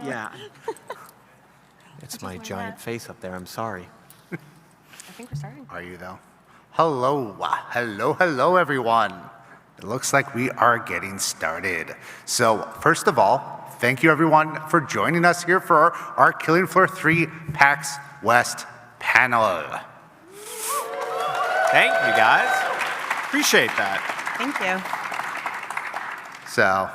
Yeah. It's my giant face up there. I'm sorry. I think we're starting. Are you, though? Hello. Hello, everyone. It looks like we are getting started. So, first of all, thank you, everyone, for joining us here for our Killing Floor 3 PAX West panel. Thank you, guys. Appreciate that. Thank you. So,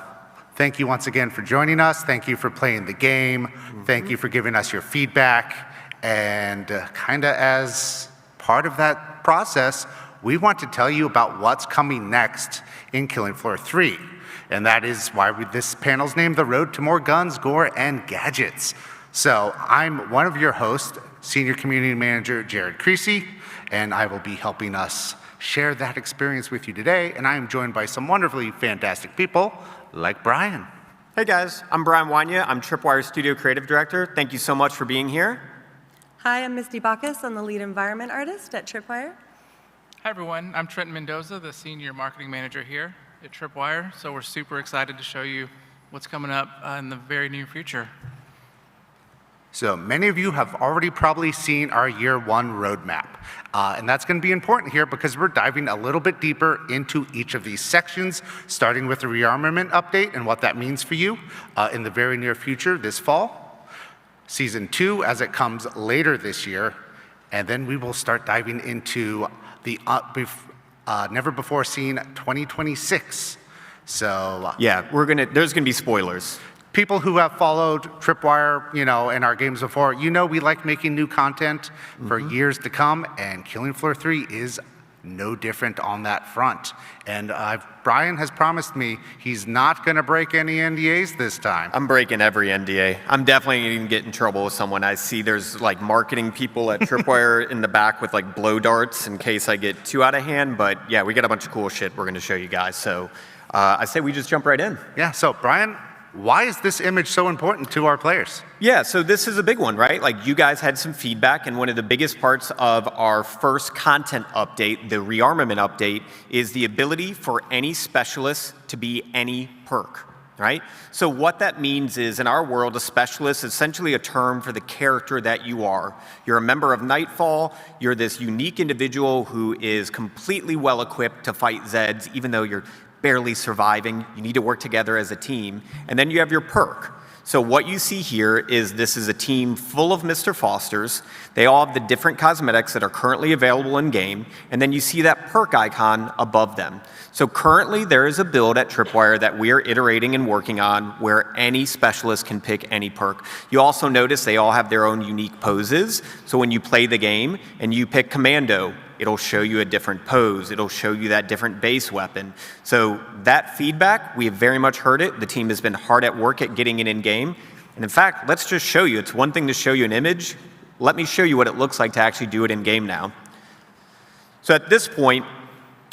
thank you once again for joining us. Thank you for playing the game. Thank you for giving us your feedback. And kind of as part of that process, we want to tell you about what's coming next in Killing Floor 3. And that is why this panel's named The Road to More Guns, Gore, and Gadgets. So I'm one of your hosts, Senior Community Manager Jared Creasy, and I will be helping us share that experience with you today. And I am joined by some wonderfully fantastic people like Brian. Hey, guys. I'm Brian Wanya. I'm Tripwire Studio Creative Director. Thank you so much for being here. Hi, I'm Misty Bacchus. I'm the lead environment artist at Tripwire. Hi, everyone. I'm Trenton Mendoza, the Senior Marketing Manager here at Tripwire. So we're super excited to show you what's coming up in the very near future. So many of you have already probably seen our year one roadmap. And that's going to be important here because we're diving a little bit deeper into each of these sections, starting with the rearmament update and what that means for you in the very near future this fall. Season 2 as it comes later this year. And then we will start diving into the never before seen 2026. So Yeah, there's gonna be spoilers. People who have followed Tripwire, in our games before, we like making new content for years to come, and Killing Floor 3 is no different on that front. And Brian has promised me he's not going to break any NDAs this time. I'm breaking every NDA. I'm definitely going to get in trouble with someone. I see there's like marketing people at Tripwire in the back with like blow darts in case I get too out of hand. But yeah, we got a bunch of cool shit we're going to show you guys. So I say we just jump right in. Yeah, so Brian, why is this image so important to our players? Yeah, so this is a big one, right? Like you guys had some feedback, and one of the biggest parts of our first content update, the rearmament update, is the ability for any specialist to be any perk, right? So what that means is, in our world, a specialist is essentially a term for the character that you are. You're a member of Nightfall, you're this unique individual who is completely well-equipped to fight Zeds, even though you're barely surviving. You need to work together as a team. And then you have your perk. So what you see here is this is a team full of Mr. Fosters. They all have the different cosmetics that are currently available in game. And then you see that perk icon above them. So currently there is a build at Tripwire that we are iterating and working on where any specialist can pick any perk. You also notice they all have their own unique poses. So when you play the game and you pick Commando, it'll show you a different pose. It'll show you that different base weapon. So that feedback, we have very much heard it. The team has been hard at work at getting it in game. And in fact, let's just show you. It's one thing to show you an image. Let me show you what it looks like to actually do it in game now. So at this point,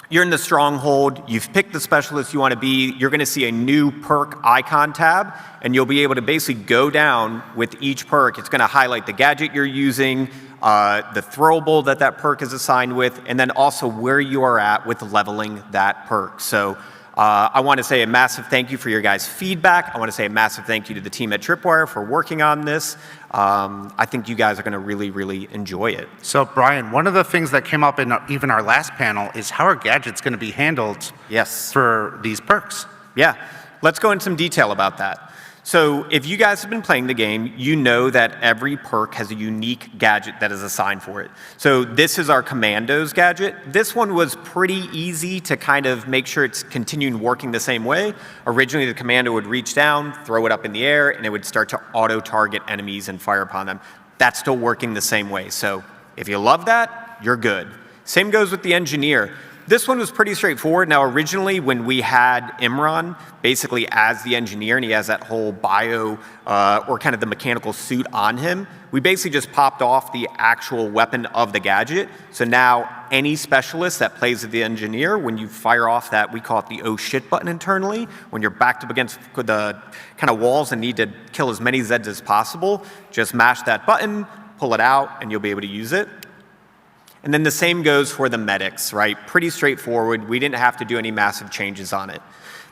you're in the stronghold, you've picked the specialist you want to be, you're going to see a new perk icon tab, and you'll be able to basically go down with each perk. It's going to highlight the gadget you're using, the throwable that perk is assigned with, and then also where you are at with leveling that perk. So I want to say a massive thank you for your guys' feedback. I want to say a massive thank you to the team at Tripwire for working on this. I think you guys are going to really, really enjoy it. So Brian, one of the things that came up in even our last panel is how are gadgets going to be handled for these perks? Yeah, let's go into some detail about that. So if you guys have been playing the game, you know that every perk has a unique gadget that is assigned for it. So this is our Commandos gadget. This one was pretty easy to kind of make sure it's continuing working the same way. Originally, the Commando would reach down, throw it up in the air, and it would start to auto-target enemies and fire upon them. That's still working the same way. So if you love that, you're good. Same goes with the Engineer. This one was pretty straightforward. Now, originally, when we had Imran basically as the engineer, and he has that whole bio or kind of the mechanical suit on him, we basically just popped off the actual weapon of the gadget. So now, any specialist that plays with the engineer, when you fire off that, we call it the oh shit button internally, when you're backed up against the kind of walls and need to kill as many Zeds as possible, just mash that button, pull it out, and you'll be able to use it. And then the same goes for the medics, right? Pretty straightforward. We didn't have to do any massive changes on it.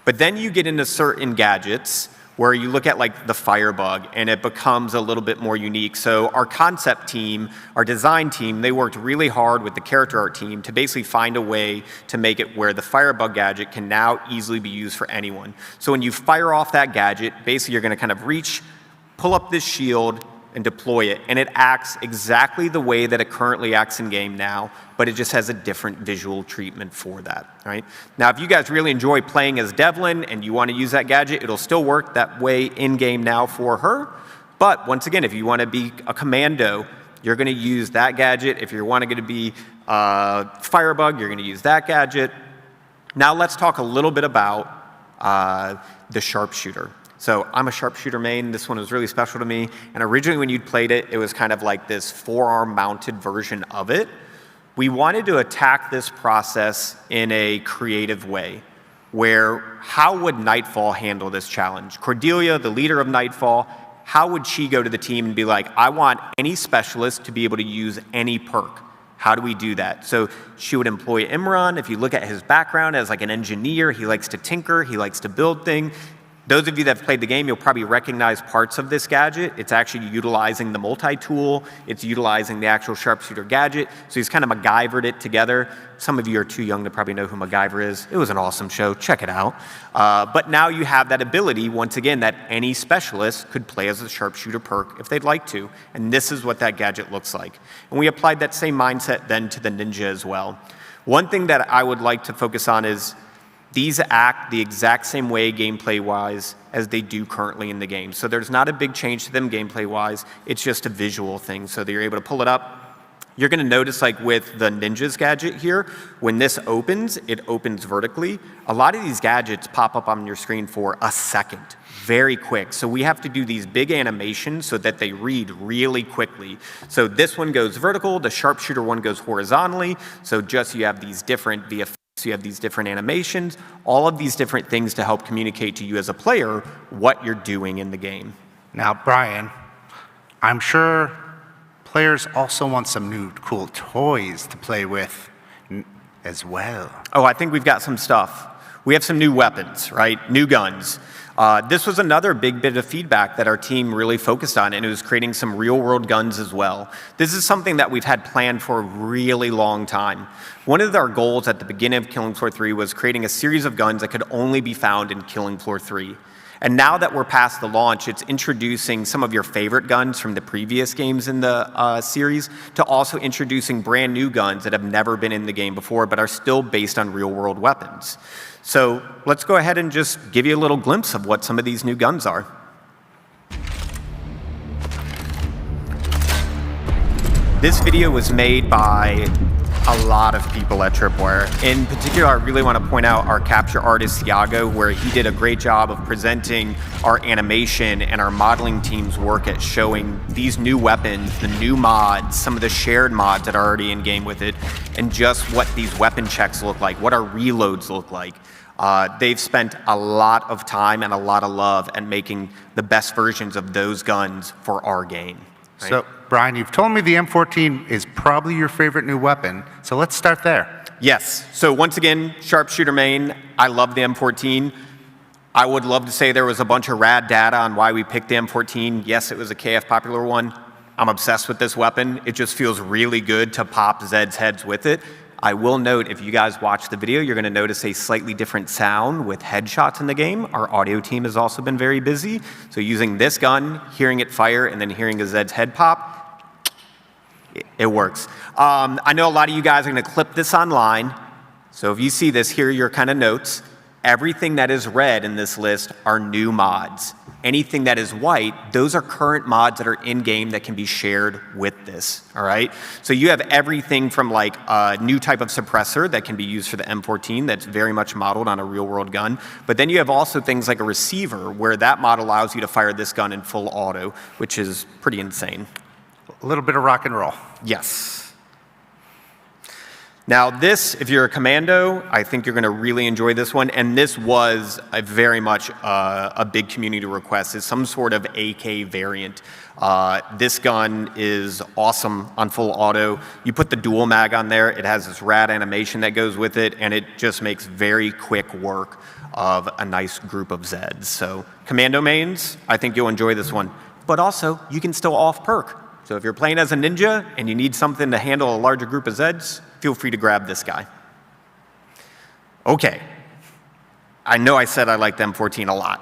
But then you get into certain gadgets where you look at like the firebug and it becomes a little bit more unique. So our concept team, our design team, they worked really hard with the character art team to basically find a way to make it where the firebug gadget can now easily be used for anyone. So when you fire off that gadget, basically you're going to kind of reach, pull up this shield, and deploy it, and it acts exactly the way that it currently acts in game now, but it just has a different visual treatment for that, right? Now, if you guys really enjoy playing as Devlin and you want to use that gadget, it'll still work that way in game now for her, but once again, if you want to be a commando, you're going to use that gadget. If you're wanting to be Firebug, you're going to use that gadget. Now let's talk a little bit about the sharpshooter. So I'm a sharpshooter main. This one was really special to me. And originally when you'd played it, it was kind of like this forearm mounted version of it. We wanted to attack this process in a creative way, where how would Nightfall handle this challenge? Cordelia, the leader of Nightfall, how would she go to the team and be like, I want any specialist to be able to use any perk? How do we do that? So she would employ Imran. If you look at his background as like an engineer, he likes to tinker, he likes to build things. Those of you that have played the game, you'll probably recognize parts of this gadget. It's actually utilizing the multi-tool. It's utilizing the actual sharpshooter gadget. So he's kind of MacGyvered it together. Some of you are too young to probably know who MacGyver is. It was an awesome show. Check it out. But now you have that ability, once again, that any specialist could play as a sharpshooter perk if they'd like to. And this is what that gadget looks like. And we applied that same mindset then to the ninja as well. One thing that I would like to focus on is these act the exact same way gameplay-wise as they do currently in the game. So there's not a big change to them gameplay-wise. It's just a visual thing so that you're able to pull it up. You're going to notice like with the ninja's gadget here, when this opens, it opens vertically. A lot of these gadgets pop up on your screen for a second, very quick. So we have to do these big animations so that they read really quickly. So this one goes vertical, the sharpshooter one goes horizontally. So just you have these different VFX. So you have these different animations, all of these different things to help communicate to you as a player what you're doing in the game. Now, Brian, I'm sure players also want some new cool toys to play with as well. Oh, I think we've got some stuff. We have some new weapons, right? New guns. This was another big bit of feedback that our team really focused on, and it was creating some real-world guns as well. This is something that we've had planned for a really long time. One of our goals at the beginning of Killing Floor 3 was creating a series of guns that could only be found in Killing Floor 3. And now that we're past the launch, it's introducing some of your favorite guns from the previous games in the series to also introducing brand new guns that have never been in the game before but are still based on real-world weapons. So let's go ahead and just give you a little glimpse of what some of these new guns are. This video was made by a lot of people at Tripwire. In particular, I really want to point out our capture artist, Iago, where he did a great job of presenting our animation and our modeling team's work at showing these new weapons, the new mods, some of the shared mods that are already in game with it, and just what these weapon checks look like, what our reloads look like. They've spent a lot of time and a lot of love at making the best versions of those guns for our game. Right? So, Brian, you've told me the M14 is probably your favorite new weapon, so let's start there. Yes. So once again, sharpshooter main, I love the M14. I would love to say there was a bunch of rad data on why we picked the M14. Yes, it was a KF popular one. I'm obsessed with this weapon. It just feels really good to pop Zed's heads with it. I will note, if you guys watch the video, you're going to notice a slightly different sound with headshots in the game. Our audio team has also been very busy. So using this gun, hearing it fire, and then hearing a Zed's head pop, it works. I know a lot of you guys are going to clip this online. So if you see this, here are your kind of notes. Everything that is red in this list are new mods. Anything that is white, those are current mods that are in-game that can be shared with this, all right? So you have everything from like a new type of suppressor that can be used for the M14 that's very much modeled on a real-world gun. But then you have also things like a receiver where that mod allows you to fire this gun in full auto, which is pretty insane. A little bit of rock and roll. Yes. Now this, if you're a commando, I think you're going to really enjoy this one. And this was a very much a big community request, is some sort of AK variant. This gun is awesome on full auto. You put the dual mag on there, it has this rad animation that goes with it, and it just makes very quick work of a nice group of Zeds. So Commando mains, I think you'll enjoy this one. But also, you can still off perk. So if you're playing as a ninja and you need something to handle a larger group of Zeds, feel free to grab this guy. Okay. I know I said I liked M14 a lot.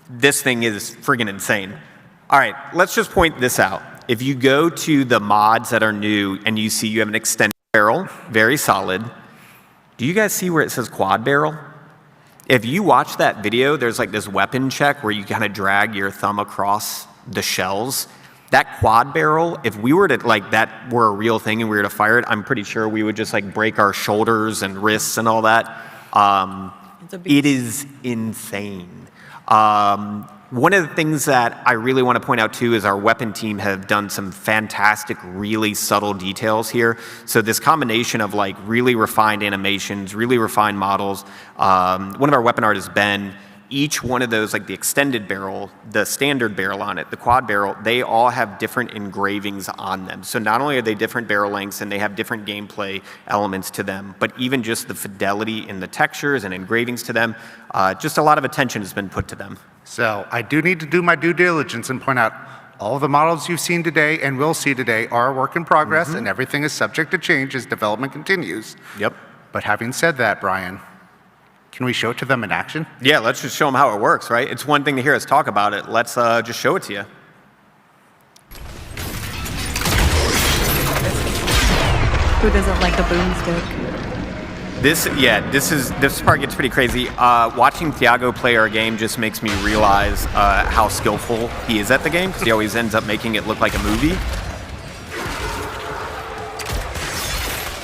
This thing is friggin' insane. All right, let's just point this out. If you go to the mods that are new and you see you have an extended barrel, very solid. Do you guys see where it says quad barrel? If you watch that video, there's like this weapon check where you kind of drag your thumb across the shells. That quad barrel, if we were to, like, that were a real thing and we were to fire it, I'm pretty sure we would just like break our shoulders and wrists and all that. It is insane. One of the things that I really want to point out too is our weapon team have done some fantastic, really subtle details here. So this combination of like really refined animations, really refined models. One of our weapon artists, Ben, each one of those, like the extended barrel, the standard barrel on it, the quad barrel, they all have different engravings on them. So not only are they different barrel lengths and they have different gameplay elements to them, but even just the fidelity in the textures and engravings to them, just a lot of attention has been put to them. So I do need to do my due diligence and point out all of the models you've seen today and will see today are a work in progress, and everything is subject to change as development continues. Yep. But having said that, Brian, can we show it to them in action? Yeah, let's just show them how it works, right? It's one thing to hear us talk about it. Let's just show it to you. Who doesn't like a boomstick? This part gets pretty crazy. Watching Thiago play our game just makes me realize how skillful he is at the game, because he always ends up making it look like a movie.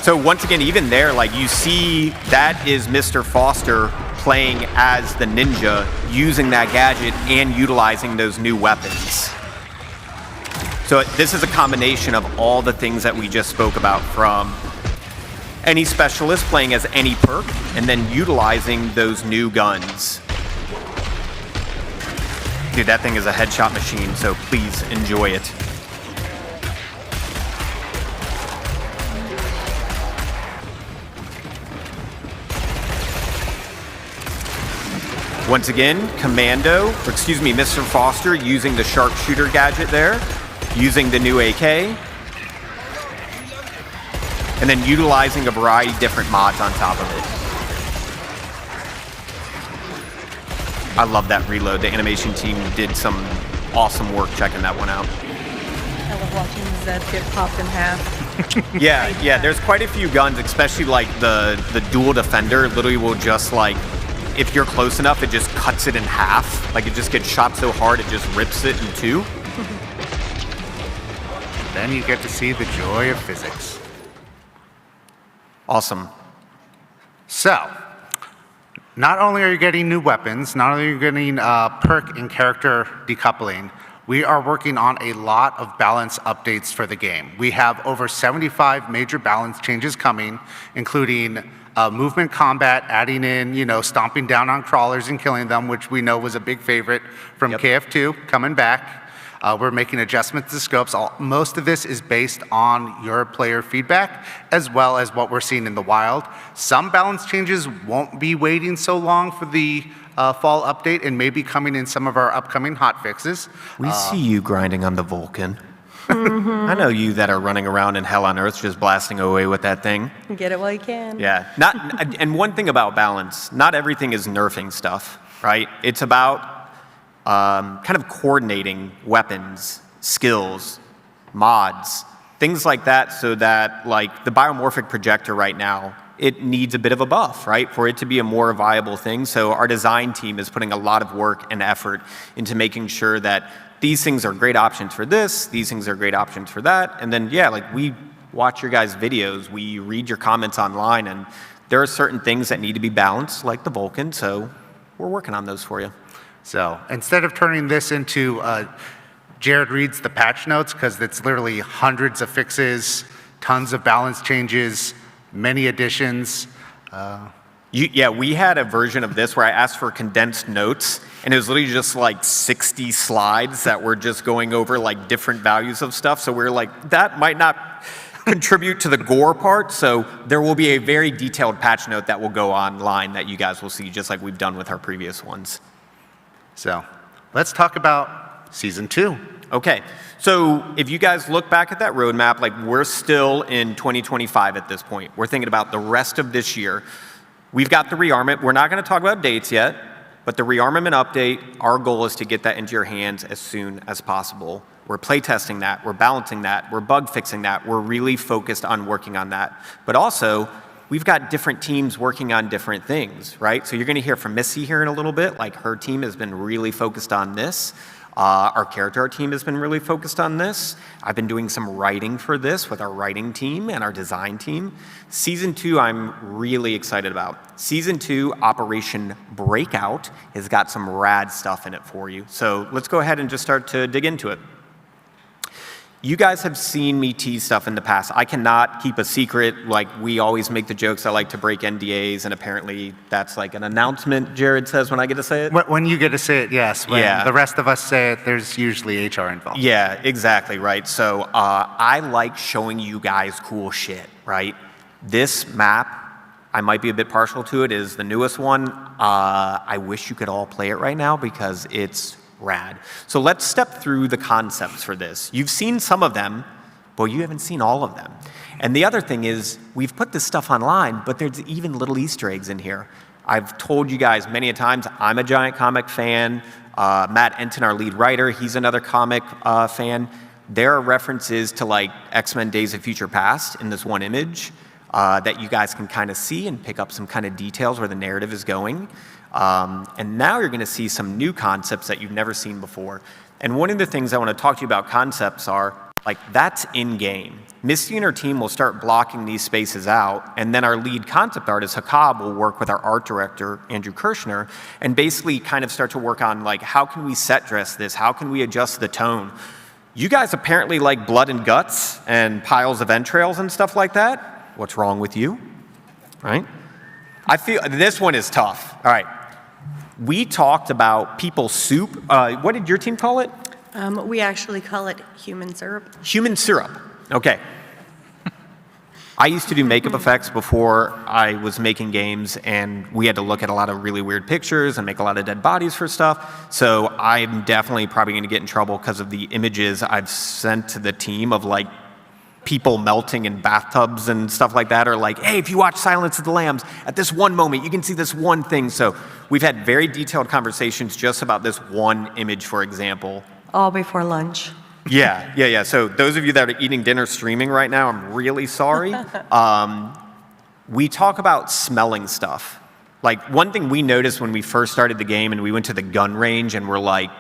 So once again, even there, like you see, that is Mr. Foster playing as the ninja, using that gadget and utilizing those new weapons. So this is a combination of all the things that we just spoke about, from any specialist playing as any perk, and then utilizing those new guns. Dude, that thing is a headshot machine, so please enjoy it. Once again, Mr. Foster using the sharpshooter gadget there, using the new AK, and then utilizing a variety of different mods on top of it. I love that reload. The animation team did some awesome work checking that one out. I love watching Zed get popped in half. Yeah, there's quite a few guns, especially like the dual defender literally will just like, if you're close enough, it just cuts it in half. Like it just gets shot so hard, it just rips it in two. Then you get to see the joy of physics. Awesome. So, not only are you getting new weapons, not only are you getting perk and character decoupling, we are working on a lot of balance updates for the game. We have over 75 major balance changes coming, including movement combat, adding in, stomping down on crawlers and killing them, which we know was a big favorite from KF2, coming back. We're making adjustments to scopes. Most of this is based on your player feedback, as well as what we're seeing in the wild. Some balance changes won't be waiting so long for the fall update and may be coming in some of our upcoming hot fixes. We see you grinding on the Vulcan. I know you that are running around in hell on earth just blasting away with that thing. Get it while you can. Yeah. And one thing about balance, not everything is nerfing stuff, right? It's about kind of coordinating weapons, skills, mods, things like that, so that like the biomorphic projector right now, it needs a bit of a buff, right, for it to be a more viable thing. So our design team is putting a lot of work and effort into making sure that these things are great options for this, these things are great options for that. And then, yeah, like we watch your guys' videos, we read your comments online, and there are certain things that need to be balanced, like the Vulcan, so we're working on those for you. So instead of turning this into Jared reads the patch notes, because it's literally hundreds of fixes, tons of balance changes, many additions. Yeah, we had a version of this where I asked for condensed notes, and it was literally just like 60 slides that were just going over like different values of stuff. So we were like, that might not contribute to the Gore part, so there will be a very detailed patch note that will go online that you guys will see, just like we've done with our previous ones. So let's talk about Season 2. Okay, so if you guys look back at that roadmap, like we're still in 2025 at this point. We're thinking about the rest of this year. We've got the rearmament. We're not going to talk about dates yet, but the rearmament update, our goal is to get that into your hands as soon as possible. We're playtesting that, we're balancing that, we're bug fixing that, we're really focused on working on that. But also, we've got different teams working on different things, right? So you're going to hear from Missy here in a little bit, like her team has been really focused on this. Our character art team has been really focused on this. I've been doing some writing for this with our writing team and our design team. Season 2, I'm really excited about. Season 2, Operation Breakout, has got some rad stuff in it for you. So let's go ahead and just start to dig into it. You guys have seen me tease stuff in the past. I cannot keep a secret. Like, we always make the jokes I like to break NDAs, and apparently that's like an announcement, Jared says, when I get to say it. When you get to say it, yes. When the rest of us say it, there's usually HR involved. Yeah, exactly, right. So I like showing you guys cool shit, right? This map, I might be a bit partial to it, is the newest one. I wish you could all play it right now because it's rad. So let's step through the concepts for this. You've seen some of them, but you haven't seen all of them. And the other thing is, we've put this stuff online, but there's even little Easter eggs in here. I've told you guys many a times, I'm a giant comic fan. Matt Enton, our lead writer, he's another comic fan. There are references to like X-Men Days of Future Past in this one image that you guys can kind of see and pick up some kind of details where the narrative is going. And now you're going to see some new concepts that you've never seen before. And one of the things I want to talk to you about concepts are, like, that's in-game. Misty and her team will start blocking these spaces out, and then our lead concept artist, Hakab, will work with our art director, Andrew Kirshner, and basically kind of start to work on, like, how can we set dress this? How can we adjust the tone? You guys apparently like blood and guts and piles of entrails and stuff like that. What's wrong with you? Right? I feel this one is tough. All right. We talked about people soup. What did your team call it? We actually call it human syrup. Human syrup. Okay. I used to do makeup effects before I was making games, and we had to look at a lot of really weird pictures and make a lot of dead bodies for stuff. So I'm definitely probably going to get in trouble because of the images I've sent to the team of like people melting in bathtubs and stuff like that, or like, hey, if you watch Silence of the Lambs, at this one moment, you can see this one thing. So we've had very detailed conversations just about this one image, for example. All before lunch. Yeah. So those of you that are eating dinner streaming right now, I'm really sorry. We talk about smelling stuff. Like, one thing we noticed when we first started the game and we went to the gun range and we're like,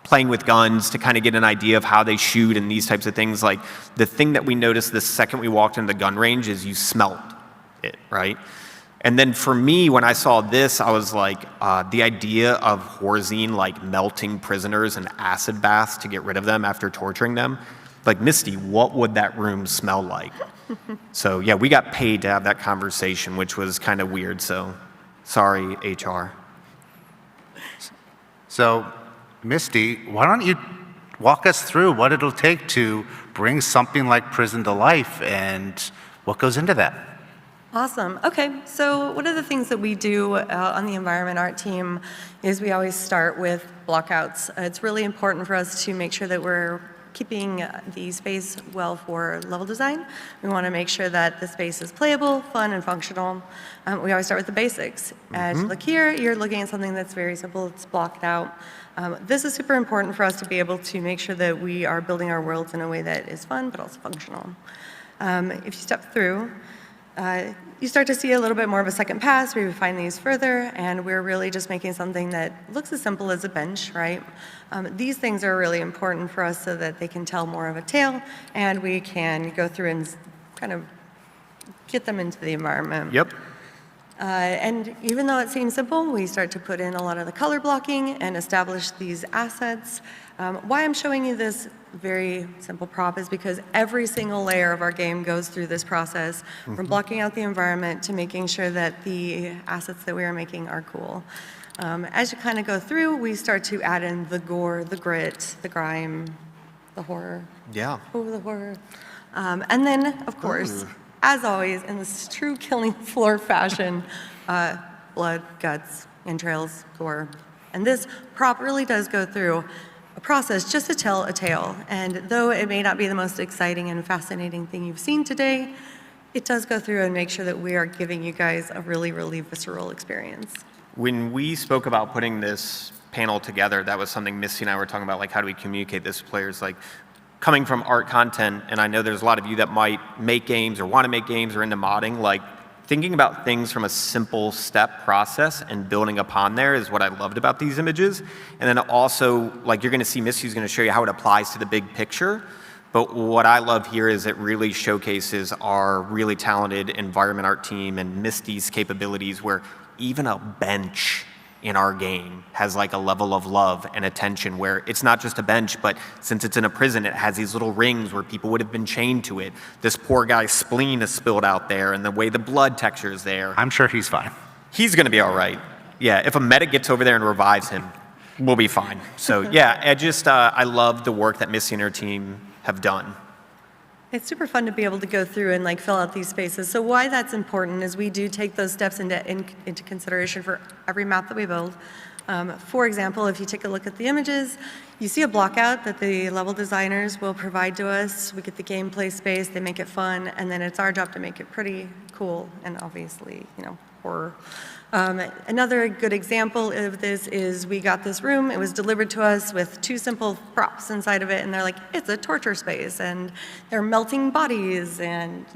playing with guns to kind of get an idea of how they shoot and these types of things. Like, the thing that we noticed the second we walked into the gun range is you smelled it, right? And then for me, when I saw this, I was like, the idea of Horzine like melting prisoners in acid baths to get rid of them after torturing them. Like, Misty, what would that room smell like? So yeah, we got paid to have that conversation, which was kind of weird. So sorry, HR. So, Misty, why don't you walk us through what it'll take to bring something like Prison to life and what goes into that? Awesome. Okay, so one of the things that we do on the environment art team is we always start with blockouts. It's really important for us to make sure that we're keeping the space well for level design. We want to make sure that the space is playable, fun, and functional. We always start with the basics. As you look here, you're looking at something that's very simple. It's blocked out. This is super important for us to be able to make sure that we are building our worlds in a way that is fun but also functional. If you step through, you start to see a little bit more of a second pass. We refine these further, and we're really just making something that looks as simple as a bench, right? These things are really important for us so that they can tell more of a tale, and we can go through and kind of get them into the environment. Yep. And even though it seems simple, we start to put in a lot of the color blocking and establish these assets. Why I'm showing you this very simple prop is because every single layer of our game goes through this process, from blocking out the environment to making sure that the assets that we are making are cool. As you kind of go through, we start to add in the gore, the grit, the grime, the horror. Yeah. Oh, the horror. And then, of course, as always, in this true killing floor fashion, blood, guts, entrails, gore. And this prop really does go through a process just to tell a tale. And though it may not be the most exciting and fascinating thing you've seen today, it does go through and make sure that we are giving you guys a really, really visceral experience. When we spoke about putting this panel together, that was something Misty and I were talking about, like how do we communicate this to players? Like coming from art content, and I know there's a lot of you that might make games or want to make games or into modding, like thinking about things from a simple step process and building upon there is what I loved about these images. And then also, like you're going to see Misty's going to show you how it applies to the big picture. But what I love here is it really showcases our really talented environment art team and Misty's capabilities, where even a bench in our game has like a level of love and attention, where it's not just a bench, but since it's in a prison, it has these little rings where people would have been chained to it. This poor guy's spleen is spilled out there, and the way the blood texture is there. I'm sure he's fine. He's going to be all right. Yeah, if a medic gets over there and revives him, we'll be fine. So yeah, I love the work that Misty and her team have done. It's super fun to be able to go through and like fill out these spaces. So why that's important is we do take those steps into consideration for every map that we build. For example, if you take a look at the images, you see a block out that the level designers will provide to us. We get the gameplay space, they make it fun, and then it's our job to make it pretty cool and obviously, horror. Another good example of this is we got this room, it was delivered to us with 2 simple props inside of it, and they're like, it's a torture space, and they're melting bodies, and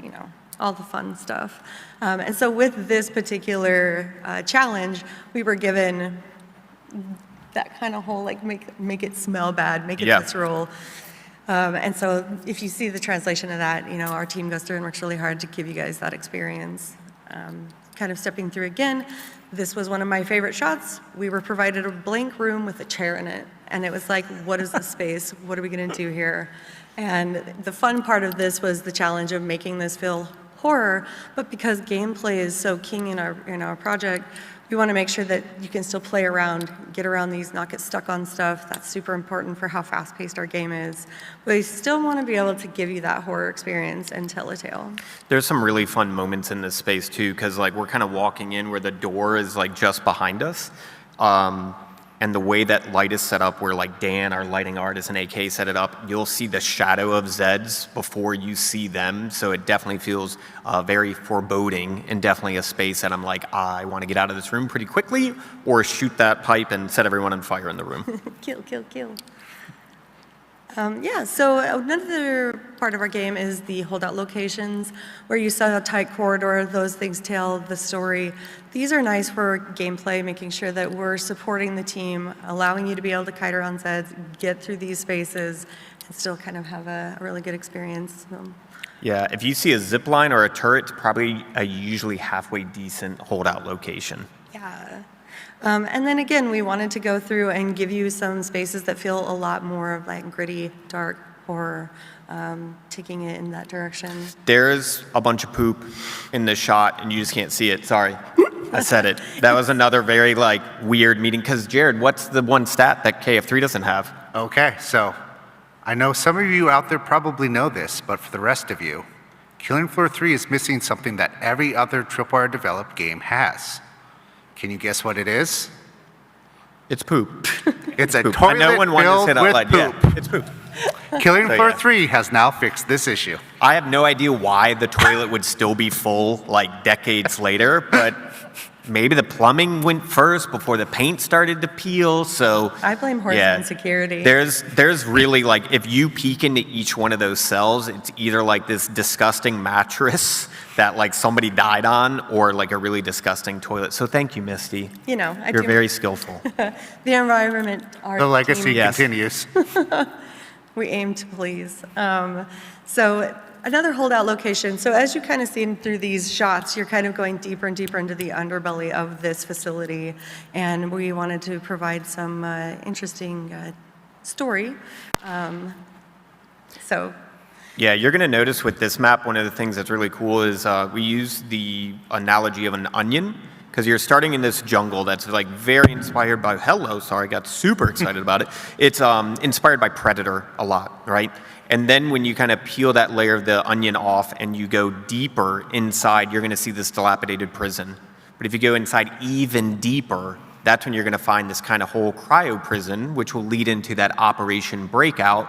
all the fun stuff. And so with this particular challenge, we were given that kind of whole, like, make it smell bad, make it visceral. And so if you see the translation of that, our team goes through and works really hard to give you guys that experience. Kind of stepping through again, this was one of my favorite shots. We were provided a blank room with a chair in it, and it was like, what is this space? What are we gonna do here? And the fun part of this was the challenge of making this feel horror, but because gameplay is so king in our project, we want to make sure that you can still play around, get around these, not get stuck on stuff. That's super important for how fast-paced our game is. But we still want to be able to give you that horror experience and tell a tale. There's some really fun moments in this space too, because like we're kind of walking in where the door is like just behind us. And the way that light is set up, where like Dan, our lighting artist, and AK set it up, you'll see the shadow of Zeds before you see them. So it definitely feels very foreboding, and definitely a space that I'm like, I want to get out of this room pretty quickly, or shoot that pipe and set everyone on fire in the room. Kill, kill, kill. So another part of our game is the holdout locations, where you saw a tight corridor, those things tell the story. These are nice for gameplay, making sure that we're supporting the team, allowing you to be able to kite around Zeds, get through these spaces, and still kind of have a really good experience. Yeah, if you see a zip line or a turret, it's probably a usually halfway decent holdout location. Yeah. And then again, we wanted to go through and give you some spaces that feel a lot more of like gritty, dark horror, taking it in that direction. There's a bunch of poop in this shot, and you just can't see it. Sorry, I said it. That was another very like weird meeting. Because Jared, what's the one stat that KF3 doesn't have? Okay, so I know some of you out there probably know this, but for the rest of you, Killing Floor 3 is missing something that every other Tripwire developed game has. Can you guess what it is? It's poop. It's a poop. toilet no one wanted to say filled that with loud. poop. Yeah, it's poop. Killing So, Floor yeah. 3 has now fixed this issue. I have no idea why the toilet would still be full like decades later, but maybe the plumbing went first before the paint started to peel. So I blame horseman security. There's really like, if you peek into each one of those cells, it's either like this disgusting mattress that like somebody died on, or like a really disgusting toilet. So thank you, Misty. You're very skillful. The environment art The legacy team, Yes. continues. we aim to please. So another holdout location. So as you kind of see through these shots, you're kind of going deeper and deeper into the underbelly of this facility. And we wanted to provide some interesting story. Yeah, you're going to notice with this map, one of the things that's really cool is we use the analogy of an onion, because you're starting in this jungle that's like very inspired by, sorry, I got super excited about it. It's inspired by Predator a lot, right? And then when you kind of peel that layer of the onion off and you go deeper inside, you're going to see this dilapidated prison. But if you go inside even deeper, that's when you're going to find this kind of whole cryo prison, which will lead into that Operation Breakout.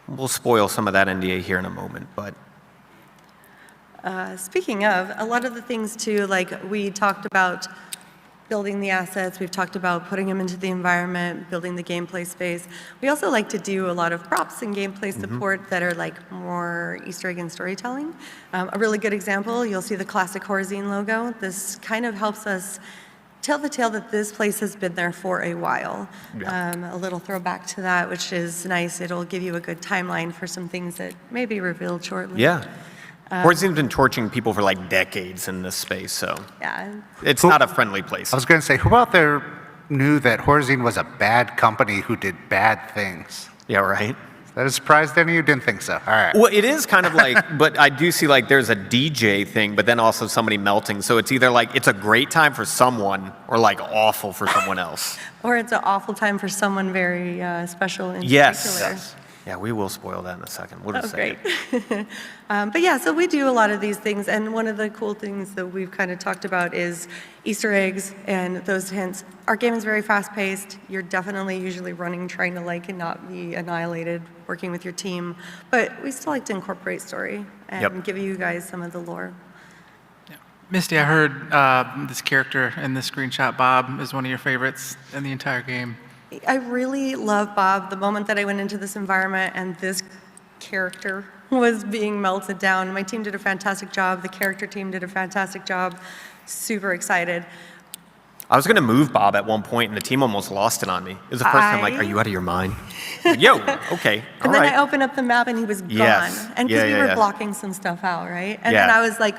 We'll spoil some of that NDA here in a moment, but. Speaking of, a lot of the things too, like we talked about building the assets, we've talked about putting them into the environment, building the gameplay space. We also like to do a lot of props and gameplay support that are like more Easter egg and storytelling. A really good example, you'll see the classic Horzine logo. This kind of helps us tell the tale that this place has been there for a while. Yeah. A little throwback to that, which is nice. It'll give you a good timeline for some things that may be revealed shortly. Yeah. Horzine's been torching people for like decades in this space, so Yeah. it's not a friendly place. I was going to say, who out there knew that Horzine was a bad company who did bad things? Yeah, right? Is that a surprise to any of you? Didn't think so. All right. Well, it is kind of like, but I do see like there's a DJ thing, but then also somebody melting. So it's either like it's a great time for someone or like awful for someone else. Or it's an awful time for someone very special in Yes. particular. Yeah, we will spoil that in a second. We'll just Oh, say great. it. But yeah, so we do a lot of these things, and one of the cool things that we've kind of talked about is Easter eggs and those hints. Our game is very fast-paced. You're definitely usually running, trying to like and not be annihilated, working with your team. But we still like to incorporate story and Yep. give you guys some of the lore. Misty, I heard this character in this screenshot, Bob, is one of your favorites in the entire game. I really love Bob. The moment that I went into this environment and this character was being melted down, my team did a fantastic job. The character team did a fantastic job. Super excited. I was going to move Bob at one point, and the team almost lost it on me. It was the first time, like, are you out of your mind? Like, yo, okay, all And then right. I opened up the map and he was gone. Yes. And because Yeah, we yeah, were yeah. blocking some stuff out, right? And Yeah. then I was like,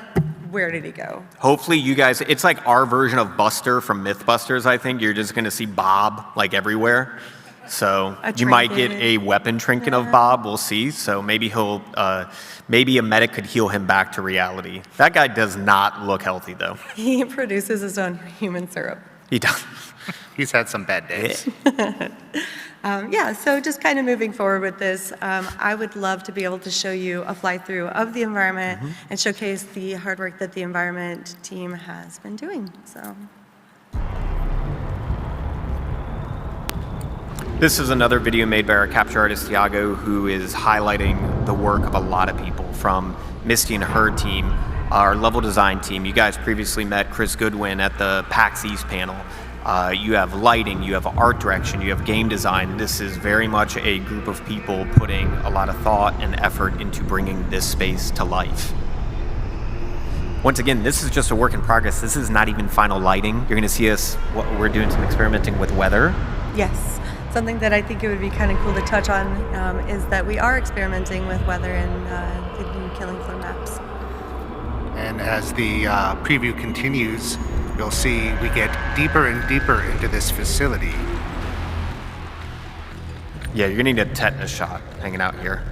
where did he go? Hopefully you guys, it's like our version of Buster from Mythbusters, I think. You're just going to see Bob, like, everywhere. So A you might get trinket. a weapon trinket of Bob, we'll see. So maybe he'll, maybe a medic could heal him back to reality. That guy does not look healthy, though. He produces his own human syrup. He does. He's had some bad days. Yeah, so just kind of moving forward with this, I would love to be able to show you a fly-through of the environment and showcase the hard work that the environment team has been doing. So. This is another video made by our capture artist, Thiago, who is highlighting the work of a lot of people, from Misty and her team, our level design team. You guys previously met Chris Goodwin at the PAX East panel. You have lighting, you have art direction, you have game design. This is very much a group of people putting a lot of thought and effort into bringing this space to life. Once again, this is just a work in progress. This is not even final lighting. You're going to see us, we're doing some experimenting with weather. Yes. Something that I think it would be kind of cool to touch on is that we are experimenting with weather in the new Killing Floor maps. And as the preview continues, you'll see we get deeper and deeper into this facility. Yeah, you're going to need a tetanus shot hanging out here.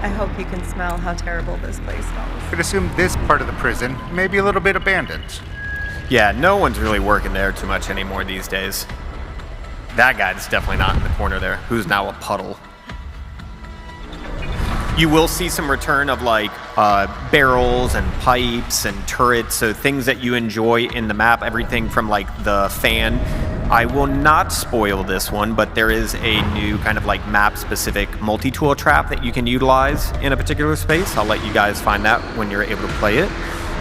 I hope you can smell how terrible this place smells. You could assume this part of the prison may be a little bit abandoned. Yeah, no one's really working there too much anymore these days. That guy's definitely not in the corner there, who's now a puddle. You will see some return of like barrels and pipes and turrets, so things that you enjoy in the map, everything from like the fan. I will not spoil this one, but there is a new kind of like map-specific multi-tool trap that you can utilize in a particular space. I'll let you guys find that when you're able to play it.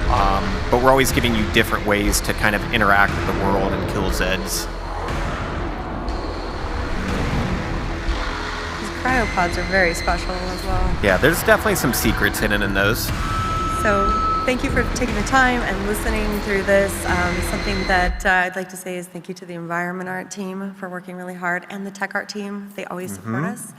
But we're always giving you different ways to kind of interact with the world and kill Zeds. Cryopods are very special as well. Yeah, there's definitely some secrets hidden in those. So thank you for taking the time and listening through this. Something that I'd like to say is thank you to the environment art team for working really hard, and the tech art team. They always support us.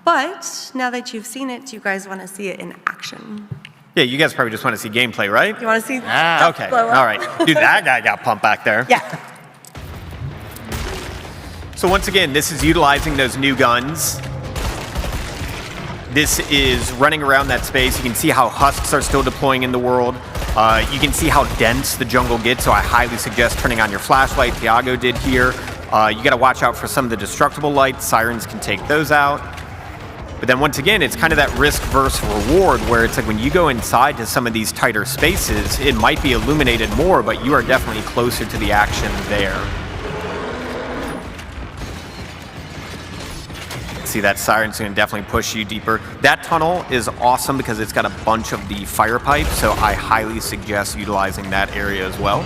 But now that you've seen it, you guys want to see it in action. Yeah, you guys probably just want to see gameplay, right? You want to see? Okay, blow up? all right. Dude, that guy got pumped back there. Yeah. So once again, this is utilizing those new guns. This is running around that space. You can see how husks are still deploying in the world. You can see how dense the jungle gets, so I highly suggest turning on your flashlight. Thiago did here. You got to watch out for some of the destructible lights. Sirens can take those out. But then once again, it's kind of that risk versus reward where it's like when you go inside to some of these tighter spaces, it might be illuminated more, but you are definitely closer to the action there. See, that siren's going to definitely push you deeper. That tunnel is awesome because it's got a bunch of the fire pipes, so I highly suggest utilizing that area as well.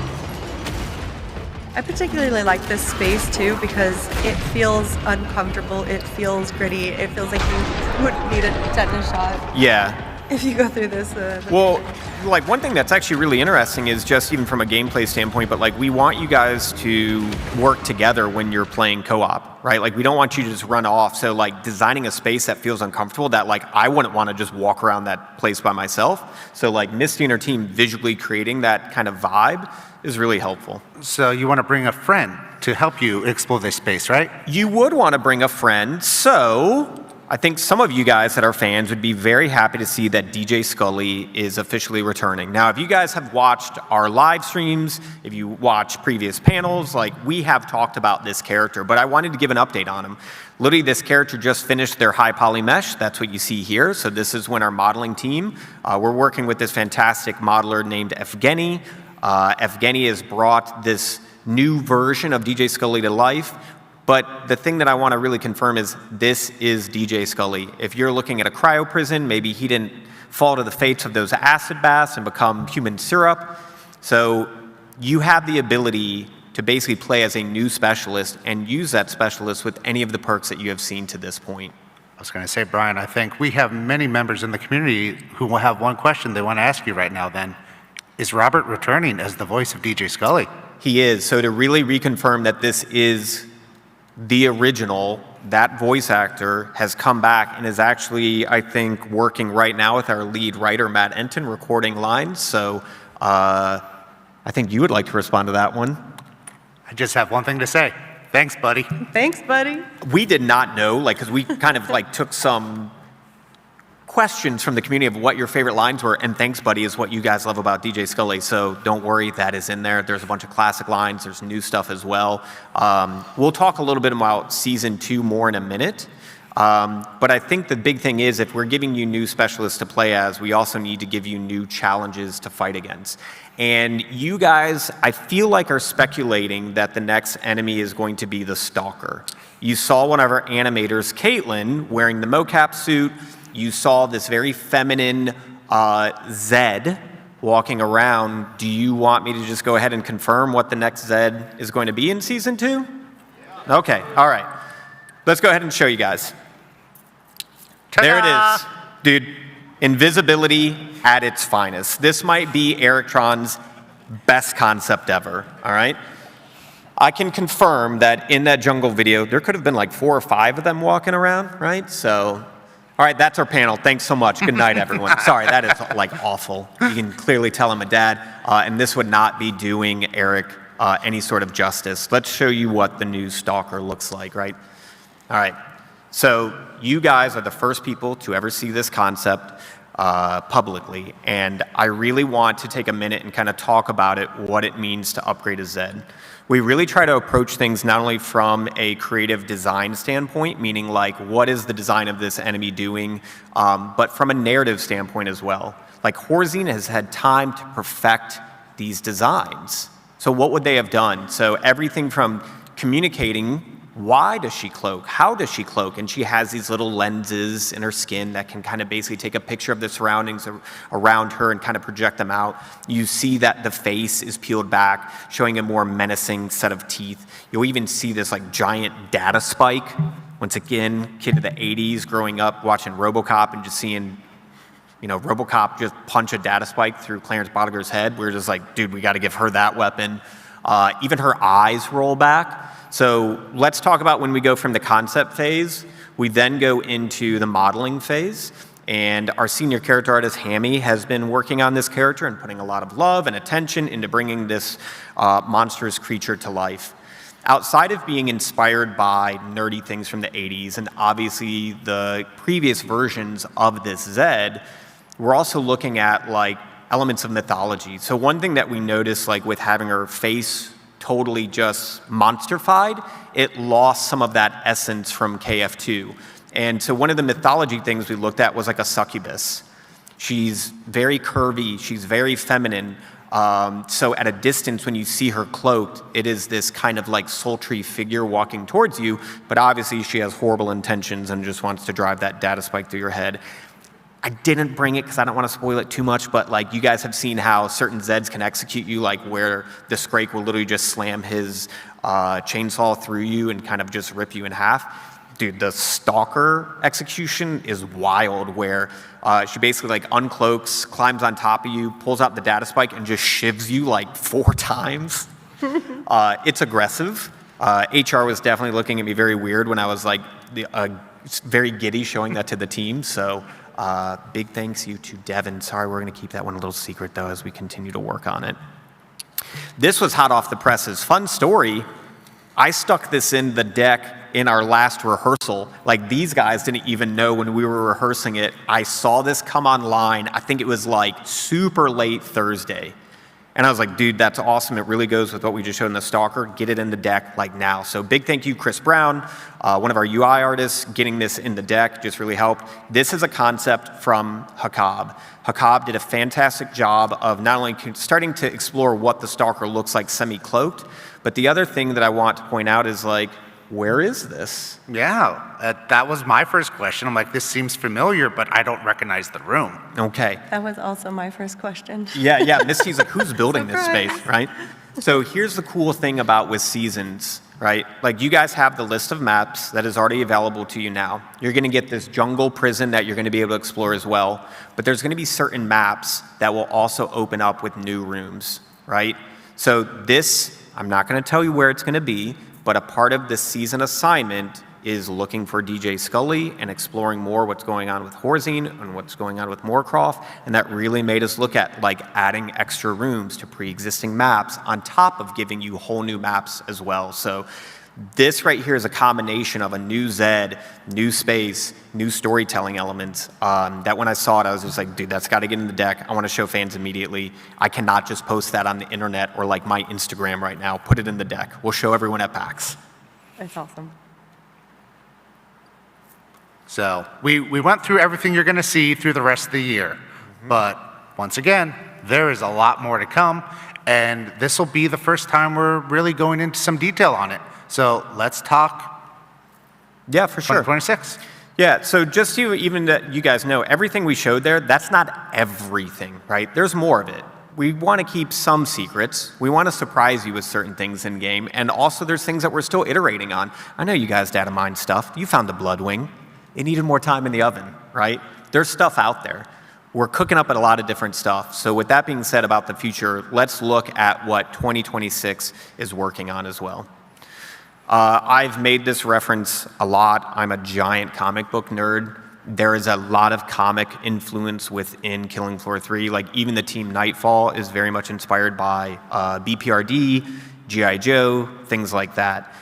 I particularly like this space too because it feels uncomfortable, it feels gritty, it feels like you would need a tetanus shot Yeah. if you go through this. Well, like one thing that's actually really interesting is just even from a gameplay standpoint, but like we want you guys to work together when you're playing co-op, right? Like we don't want you to just run off. So like designing a space that feels uncomfortable that like I wouldn't want to just walk around that place by myself. So like Misty and her team visually creating that kind of vibe is really helpful. So you want to bring a friend to help you explore this space, right? You would want to bring a friend, so I think some of you guys that are fans would be very happy to see that DJ Scully is officially returning. Now, if you guys have watched our live streams, if you watch previous panels, like we have talked about this character, but I wanted to give an update on him. Literally, this character just finished their high poly mesh. That's what you see here. So this is when our modeling team, we're working with this fantastic modeler named Evgeny. Evgeny has brought this new version of DJ Scully to life. But the thing that I want to really confirm is this is DJ Scully. If you're looking at a cryo prison, maybe he didn't fall to the fates of those acid baths and become human syrup. So you have the ability to basically play as a new specialist and use that specialist with any of the perks that you have seen to this point. I was going to say, Brian, I think we have many members in the community who will have one question they want to ask you right now then. Is Robert returning as the voice of DJ Scully? He is. So to really reconfirm that this is the original, that voice actor has come back and is actually, I think, working right now with our lead writer, Matt Enton, recording lines. So I think you would like to respond to that one. I just have one thing to say. Thanks, buddy. Thanks, buddy. We did not know, like, because we kind of like took some questions from the community of what your favorite lines were, and thanks, buddy, is what you guys love about DJ Scully. So don't worry, that is in there. There's a bunch of classic lines. There's new stuff as well. We'll talk a little bit about season 2 more in a minute. But I think the big thing is if we're giving you new specialists to play as, we also need to give you new challenges to fight against. And you guys, I feel like, are speculating that the next enemy is going to be the Stalker. You saw one of our animators, Caitlin, wearing the mocap suit. You saw this very feminine Zed walking around. Do you want me to just go ahead and confirm what the next Zed is going to be in season 2? Yeah. Okay, all right. Let's go ahead and show you guys. Ta-da! There it is. Dude, invisibility at its finest. This might be Erictron's best concept ever, all right? I can confirm that in that jungle video, there could have been like 4 or 5 of them walking around, right? So, all right, that's our panel. Thanks so much. Good night, everyone. Sorry, that is like awful. You can clearly tell I'm a dad, and this would not be doing Eric any sort of justice. Let's show you what the new Stalker looks like, right? All right, so you guys are the first people to ever see this concept publicly, and I really want to take a minute and kind of talk about it, what it means to upgrade a Zed. We really try to approach things not only from a creative design standpoint, meaning like what is the design of this enemy doing, but from a narrative standpoint as well. Like Horzine has had time to perfect these designs. So what would they have done? So everything from communicating, why does she cloak? How does she cloak? And she has these little lenses in her skin that can kind of basically take a picture of the surroundings around her and kind of project them out. You see that the face is peeled back, showing a more menacing set of teeth. You'll even see this like giant data spike. Once again, kid of the 80s growing up watching RoboCop and just seeing, you know, RoboCop just punch a data spike through Clarence Bodiger's head. We're just like, dude, we got to give her that weapon. Even her eyes roll back. So let's talk about when we go from the concept phase, we then go into the modeling phase. And our senior character artist, Hammy, has been working on this character and putting a lot of love and attention into bringing this monstrous creature to life. Outside of being inspired by nerdy things from the 80s and obviously the previous versions of this Zed, we're also looking at like elements of mythology. So one thing that we noticed, like with having her face totally just monsterfied, it lost some of that essence from KF2. And so one of the mythology things we looked at was like a succubus. She's very curvy, she's very feminine. So at a distance, when you see her cloaked, it is this kind of like sultry figure walking towards you, but obviously she has horrible intentions and just wants to drive that data spike through your head. I didn't bring it because I don't want to spoil it too much, but like you guys have seen how certain Zeds can execute you, like where the Scrake will literally just slam his chainsaw through you and kind of just rip you in half. Dude, the Stalker execution is wild, where she basically like uncloaks, climbs on top of you, pulls out the data spike, and just shivs you like 4 times. It's aggressive. HR was definitely looking at me very weird when I was like very giddy showing that to the team. So big thanks you to Devin. Sorry, we're going to keep that one a little secret though as we continue to work on it. This was hot off the presses. Fun story. I stuck this in the deck in our last rehearsal. Like these guys didn't even know when we were rehearsing it. I saw this come online. I think it was like super late Thursday. And I was like, dude, that's awesome. It really goes with what we just showed in the Stalker. Get it in the deck like now. So big thank you, Chris Brown, one of our UI artists, getting this in the deck just really helped. This is a concept from Hakab. Hakab did a fantastic job of not only starting to explore what the Stalker looks like semi-cloaked, but the other thing that I want to point out is like, where is this? Yeah, that was my first question. I'm like, this seems familiar, but I don't recognize the room. Okay. That was also my first question. Yeah, Misty's like, who's building this space, right? So here's the cool thing about with Seasons, right? Like you guys have the list of maps that is already available to you now. You're gonna get this jungle prison that you're gonna be able to explore as well, but there's gonna be certain maps that will also open up with new rooms, right? So this, I'm not gonna tell you where it's gonna be, but a part of this season assignment is looking for DJ Scully and exploring more what's going on with Horzine and what's going on with Moorcroft, and that really made us look at like adding extra rooms to pre-existing maps on top of giving you whole new maps as well. So this right here is a combination of a new Zed, new space, new storytelling elements that when I saw it, I was just like, dude, that's got to get in the deck. I want to show fans immediately. I cannot just post that on the internet or like my Instagram right now. Put it in the deck. We'll show everyone at PAX. That's awesome. So we went through everything you're going to see through the rest of the year. But once again, there is a lot more to come. And this will be the first time we're really going into some detail on it. So let's talk. Yeah, for sure. 2026. Yeah, so just so even that you guys know, everything we showed there, that's not everything, right? There's more of it. We want to keep some secrets. We want to surprise you with certain things in game. And also there's things that we're still iterating on. I know you guys data mine stuff. You found the Bloodwing. It needed more time in the oven, right? There's stuff out there. We're cooking up at a lot of different stuff. So with that being said about the future, let's look at what 2026 is working on as well. I've made this reference a lot. I'm a giant comic book nerd. There is a lot of comic influence within Killing Floor 3. Like even the team Nightfall is very much inspired by BPRD, G.I. Joe, things like that.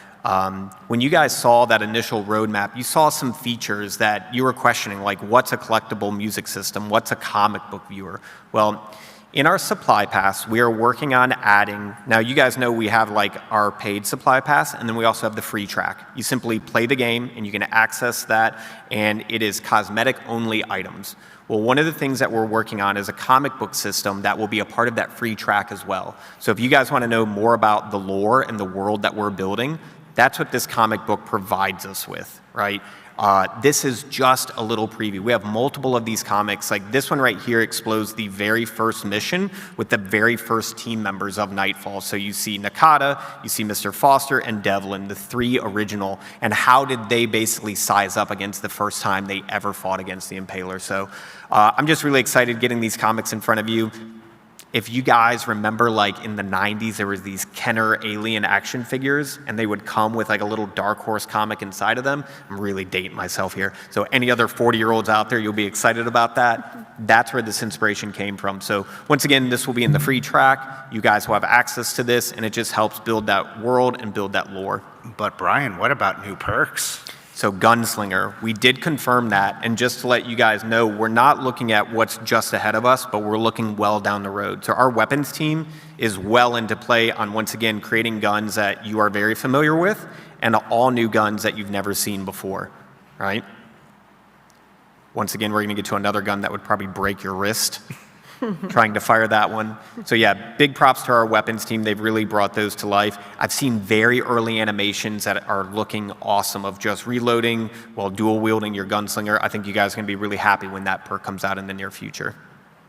When you guys saw that initial roadmap, you saw some features that you were questioning, like what's a collectible music system? What's a comic book viewer? Well, in our supply pass, we are working on adding, now you guys know we have like our paid supply pass, and then we also have the free track. You simply play the game and you can access that, and it is cosmetic only items. Well, one of the things that we're working on is a comic book system that will be a part of that free track as well. So if you guys want to know more about the lore and the world that we're building, that's what this comic book provides us with, right? This is just a little preview. We have multiple of these comics. Like this one right here explores the very first mission with the very first team members of Nightfall. So you see Nakata, you see Mr. Foster, and Devlin, the 3 original, and how did they basically size up against the first time they ever fought against the Impaler. So I'm just really excited getting these comics in front of you. If you guys remember, like in the 90s, there was these Kenner alien action figures, and they would come with like a little Dark Horse comic inside of them. I'm really dating myself here. So any other 40-year-olds out there, you'll be excited about that. That's where this inspiration came from. So once again, this will be in the free track. You guys will have access to this, and it just helps build that world and build that lore. But Brian, what about new perks? So Gunslinger, we did confirm that, and just to let you guys know, we're not looking at what's just ahead of us, but we're looking well down the road. So our weapons team is well into play on, once again, creating guns that you are very familiar with, and all new guns that you've never seen before, right? Once again, we're gonna get to another gun that would probably break your wrist. Trying to fire that one. So yeah, big props to our weapons team. They've really brought those to life. I've seen very early animations that are looking awesome of just reloading while dual wielding your gunslinger. I think you guys are gonna be really happy when that perk comes out in the near future.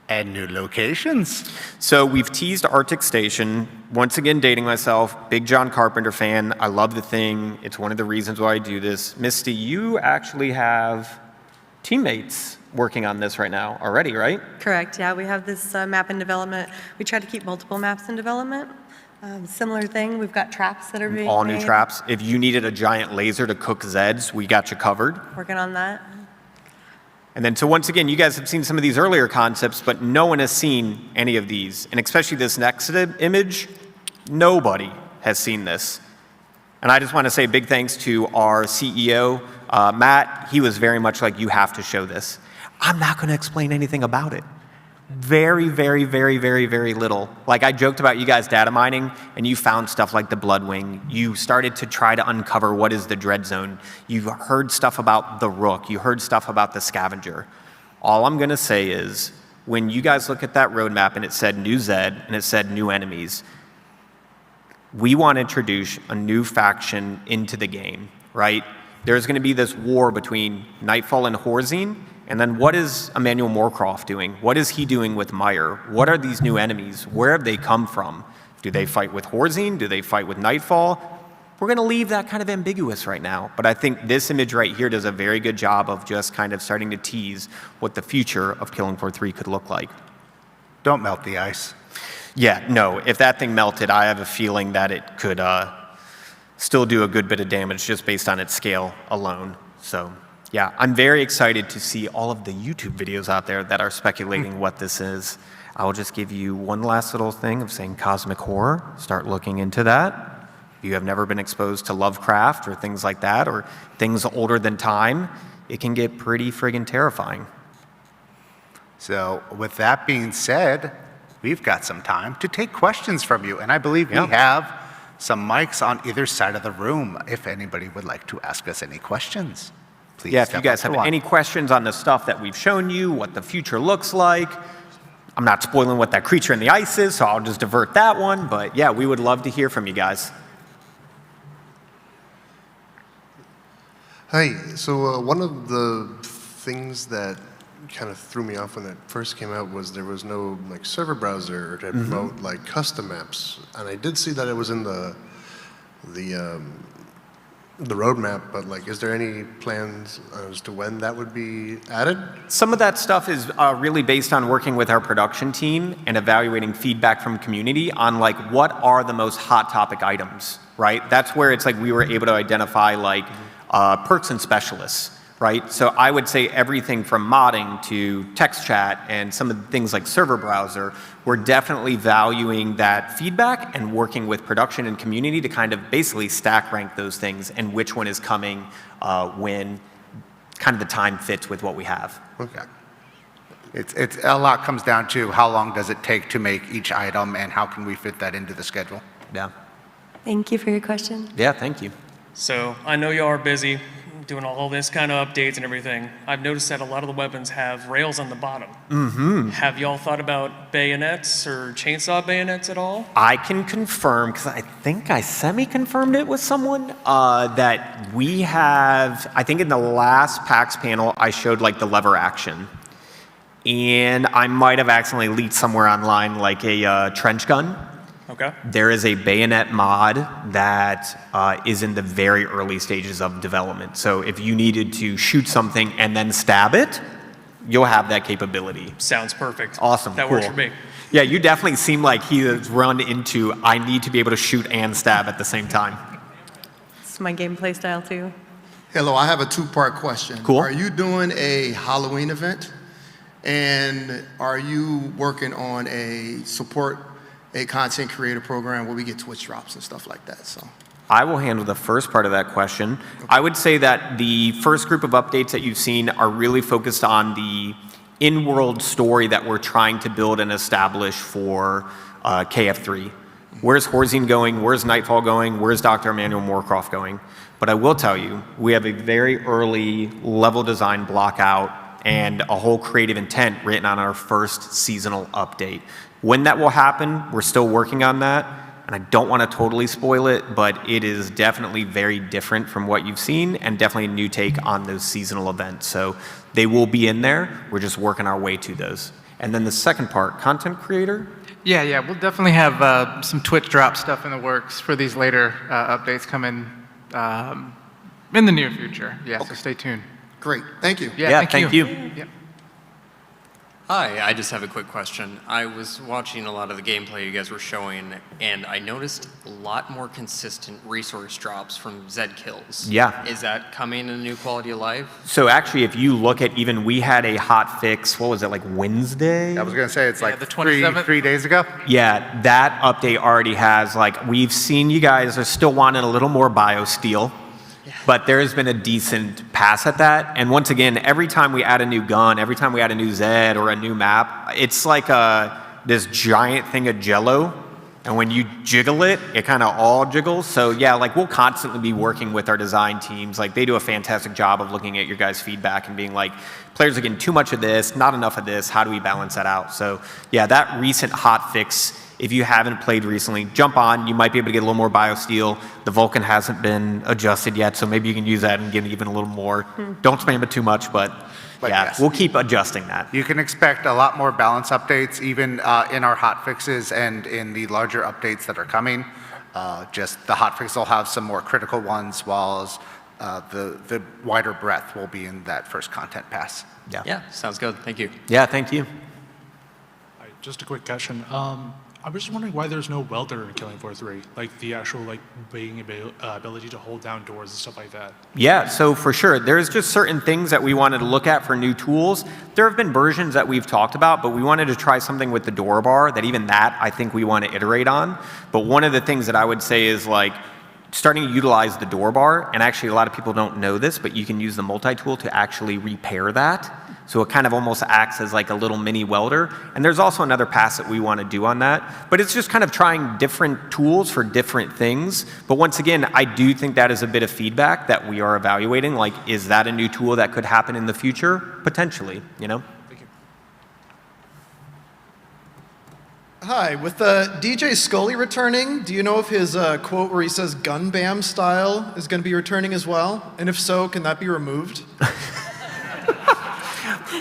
And new locations. So we've teased Arctic Station. Once again, dating myself, big John Carpenter fan. I love the thing. It's one of the reasons why I do this. Misty, you actually have teammates working on this right now already, right? Correct, yeah, we have this map in development. We try to keep multiple maps in development. Similar thing, we've got traps that are being All new made. traps. If you needed a giant laser to cook Zeds, we got you covered. Working on that. And then, so once again, you guys have seen some of these earlier concepts, but no one has seen any of these. And especially this next image, nobody has seen this. And I just want to say big thanks to our CEO, Matt. He was very much like, you have to show this. I'm not going to explain anything about it. Very, very, very, very, very little. Like I joked about you guys data mining, and you found stuff like the Bloodwing. You started to try to uncover what is the Dread Zone. You've heard stuff about the Rook. You heard stuff about the Scavenger. All I'm going to say is, when you guys look at that roadmap and it said new Zed and it said new enemies, we want to introduce a new faction into the game, right? There's going to be this war between Nightfall and Horzine, and then what is Emmanuel Moorcroft doing? What is he doing with Meyer? What are these new enemies? Where have they come from? Do they fight with Horzine? Do they fight with Nightfall? We're going to leave that kind of ambiguous right now, but I think this image right here does a very good job of just kind of starting to tease what the future of Killing Floor 3 could look like. Don't melt the ice. Yeah, no, if that thing melted, I have a feeling that it could still do a good bit of damage just based on its scale alone. So yeah, I'm very excited to see all of the YouTube videos out there that are speculating what this is. I will just give you one last little thing of saying cosmic horror. Start looking into that. If you have never been exposed to Lovecraft or things like that, or things older than time, it can get pretty friggin' terrifying. So with that being said, we've got some time to take questions from you. And I believe we have some mics on either side of the room if anybody would like to ask us any questions. Please Yeah, if you guys have any questions on the stuff that we've shown you, what the future looks like, I'm not spoiling what that creature in the ice is, so I'll just divert that one. But yeah, we would love to hear from you guys. Hi, so one of the things that kind of threw me off when it first came out was there was no like server browser to promote like custom maps, and I did see that it was in the roadmap, but like, is there any plans as to when that would be added? Some of that stuff is really based on working with our production team and evaluating feedback from community on like what are the most hot topic items, right? That's where it's like we were able to identify like perks and specialists, right? So I would say everything from modding to text chat and some of the things like server browser, we're definitely valuing that feedback and working with production and community to kind of basically stack rank those things and which one is coming when kind of the time fits with what we have. Okay. It's a lot comes down to how long does it take to make each item and how can we fit that into the schedule? Yeah. Thank you for your question. Yeah, thank you. So I know y'all are busy doing all this kind of updates and everything. I've noticed that a lot of the weapons have rails on the bottom. Have y'all thought about bayonets or chainsaw bayonets at all? I can confirm, because I think I semi-confirmed it with someone, that we have, I think in the last PAX panel, I showed like the lever action. And I might have accidentally leaked somewhere online like a trench gun. Okay. There is a bayonet mod that is in the very early stages of development. So if you needed to shoot something and then stab it, you'll have that capability. Sounds perfect. Awesome. That cool. works for me. Yeah, you definitely seem like he has run into, I need to be able to shoot and stab at the same time. It's my gameplay style too. Hello, I have a two-part question. Cool. Are you doing a Halloween event? And are you working on a content creator program where we get Twitch drops and stuff like that? So I will handle the first part of that question. I would say that the first group of updates that you've seen are really focused on the in-world story that we're trying to build and establish for KF3. Where's Horzine going? Where's Nightfall going? Where's Dr. Emmanuel Moorcroft going? But I will tell you, we have a very early level design block out and a whole creative intent written on our first seasonal update. When that will happen, we're still working on that. And I don't want to totally spoil it, but it is definitely very different from what you've seen and definitely a new take on those seasonal events. So they will be in there. We're just working our way to those. And then the second part, content creator? Yeah, we'll definitely have some Twitch drop stuff in the works for these later updates coming in the near future. Yeah, so stay tuned. Great, thank you. Yeah, thank you. Yeah. Hi, I just have a quick question. I was watching a lot of the gameplay you guys were showing, and I noticed a lot more consistent resource drops from Zed kills. Yeah. Is that coming in a new quality of life? So actually, if you look at even, we had a hot fix, what was it, like Wednesday? I was going to say, it's like the 27th. three days ago. Yeah, that update already has, like, we've seen you guys are still wanting a little more biosteel, but there has been a decent pass at that. And once again, every time we add a new gun, every time we add a new Zed or a new map, it's like this giant thing of jello. And when you jiggle it, it kind of all jiggles. So yeah, like we'll constantly be working with our design teams. Like they do a fantastic job of looking at your guys' feedback and being like, players are getting too much of this, not enough of this. How do we balance that out? So yeah, that recent hot fix, if you haven't played recently, jump on. You might be able to get a little more biosteel. The Vulcan hasn't been adjusted yet, so maybe you can use that and get even a little more. Don't spam it too much, but yeah, yes. we'll keep adjusting that. You can expect a lot more balance updates, even in our hot fixes and in the larger updates that are coming. Just the hot fix will have some more critical ones, while the wider breadth will be in that first content pass. Yeah, sounds good. Thank you. Yeah, thank you. Hi, just a quick question. I was just wondering why there's no welder in Killing Floor 3, like the actual being ability to hold down doors and stuff like that. Yeah, so for sure, there's just certain things that we wanted to look at for new tools. There have been versions that we've talked about, but we wanted to try something with the door bar that even that I think we want to iterate on. But one of the things that I would say is like starting to utilize the door bar, and actually a lot of people don't know this, but you can use the multi-tool to actually repair that. So it kind of almost acts as like a little mini welder. And there's also another pass that we want to do on that. But it's just kind of trying different tools for different things. But once again, I do think that is a bit of feedback that we are evaluating. Like, is that a new tool that could happen in the future? Potentially, you know? Thank you. Hi, with DJ Scully returning, do you know if his quote where he says gun bam style is going to be returning as well? And if so, can that be removed?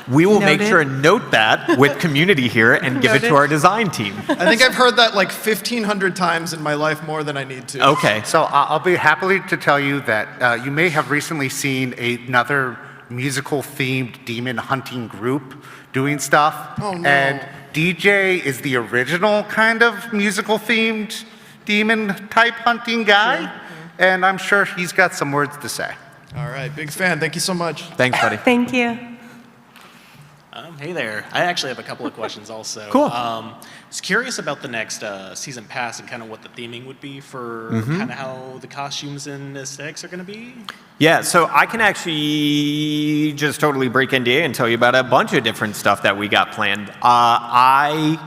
We will make Noted. sure and note that with community here and give it to Noted. our design team. I think I've heard that like 1,500 times in my life, more than I need to. Okay. So I'll be happy to tell you that you may have recently seen another musical-themed demon hunting group doing stuff. Oh, no. And DJ is the original kind of musical-themed demon-type hunting guy. Sure. And I'm sure he's got some words to say. All right, big fan. Thank you so much. Thanks, buddy. Thank you. Hey there. I actually have a couple of questions also. Cool. Was curious about the next season pass and kind of what the theming would be for kind of how the costumes and aesthetics are going to be. Yeah, so I can actually just totally break NDA and tell you about a bunch of different stuff that we got planned. I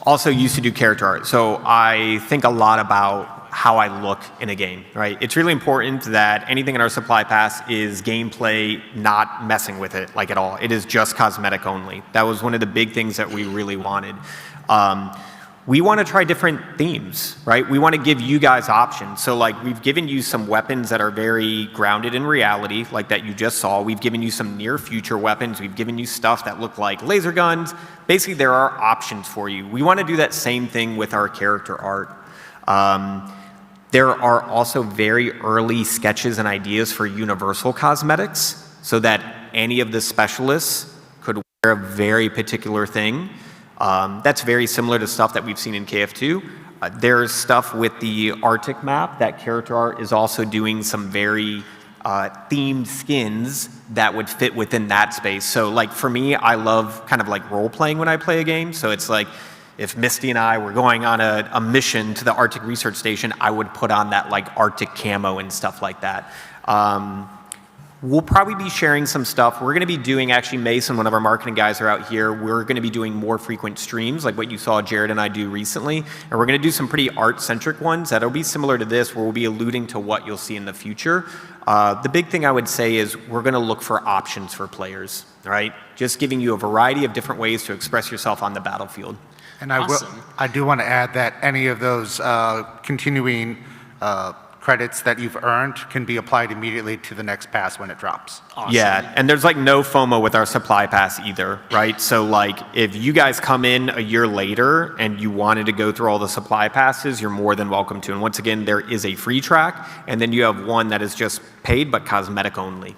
also used to do character art, so I think a lot about how I look in a game, right? It's really important that anything in our supply pass is gameplay, not messing with it like at all. It is just cosmetic only. That was one of the big things that we really wanted. We want to try different themes, right? We want to give you guys options. So like we've given you some weapons that are very grounded in reality, like that you just saw. We've given you some near future weapons. We've given you stuff that look like laser guns. Basically, there are options for you. We want to do that same thing with our character art. There are also very early sketches and ideas for universal cosmetics so that any of the specialists could wear a very particular thing. That's very similar to stuff that we've seen in KF2. There's stuff with the Arctic map that character art is also doing some very themed skins that would fit within that space. So like for me, I love kind of like role playing when I play a game. So it's like, if Misty and I were going on a mission to the Arctic Research Station, I would put on that like Arctic camo and stuff like that. We'll probably be sharing some stuff. We're going to be doing, actually, Mason, one of our marketing guys, are out here. We're going to be doing more frequent streams, like what you saw Jared and I do recently. And we're going to do some pretty art-centric ones that'll be similar to this, where we'll be alluding to what you'll see in the future. The big thing I would say is we're going to look for options for players, right? Just giving you a variety of different ways to express yourself on the battlefield. And I do want to add that any of those continuing credits that you've earned can be applied immediately to the next pass when it drops. Awesome. Yeah, and there's like no FOMO with our supply pass either, right? So like if you guys come in a year later and you wanted to go through all the supply passes, you're more than welcome to. And once again, there is a free track, and then you have one that is just paid but cosmetic only.